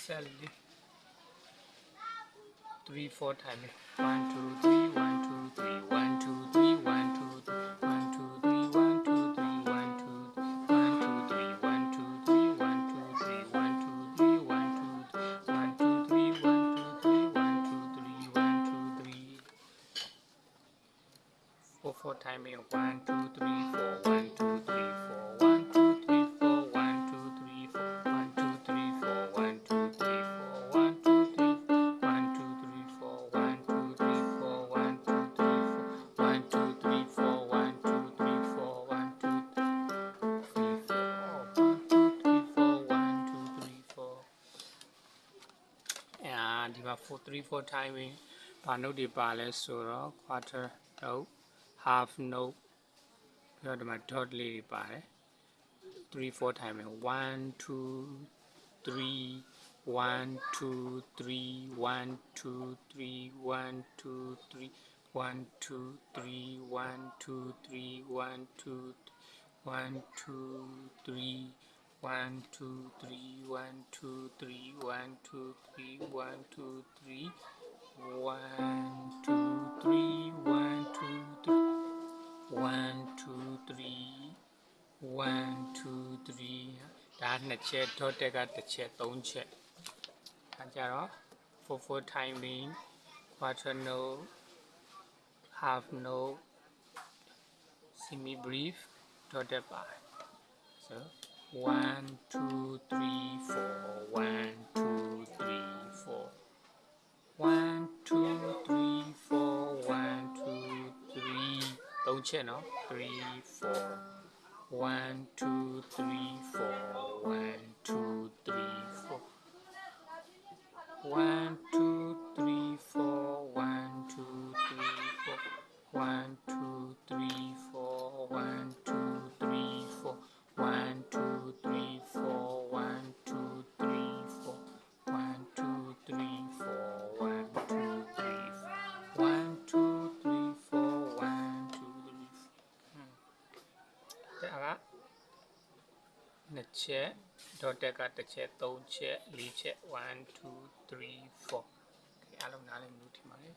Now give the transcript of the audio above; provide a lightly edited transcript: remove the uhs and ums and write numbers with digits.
cell 3 4 time 1 2 3 1 2 3 1 2 3 1 2 1 2 3 1 2 3 1 2 1 2 3 1 2 3 1 2 3 1 2 3 1 2 1 2 3 1 2 3 1 2 3 1 2 3 4 4 timing 1 2 3 4 1 2 3 4 1 2 3 4 1 2 3 4 1 2 3 4 1 2 3 4 1 2 3 1 2 3 4 1 2 3 4 1 2 3 4 1 2 3 4 1 2 3 4 1 2 3 4 1 2 3 4 1 2 3 4 and ဒီမှာ4 3 4 timing ဘာ note တွေပါလဲဆိုတော့ quarter note half note ပြီးတော့ဒီမှာ dot လေးတွေပါတယ်3 4 timing 1 2 3 1 2 3 1 2 3 1 2 3 1 2 3 1 2 3 1 2 1 2 3 1 2 3 1 2 3 1 2 3 1 2 3 1 2 3 1 2 3 1 2 3 1 2 3ဒါနှစ်ချက် dot ကတစ်ချက်3ချက်ဒါကြတော့4 4 timing quarter note half note semi brief dot ပါ so 1 2 3 4 1 2 3 4 1 2 3 4 1 2 3 3ချက်နော်3 4 1 2 3 4 1 2 3 4 1 2 3 4 1 2 3 4 1 2 3 4 1 2 3 4 1 2 3 4 1 2 3 4 1 2 3 4 1 2 3 1 2 3 4 1 2 3 ဒါကနှစ်ချက် dot ကတစ်ချက်3ချက်4ချက်1 2 3 4အားလုံးနားလည်မှုထင်ပါတယ်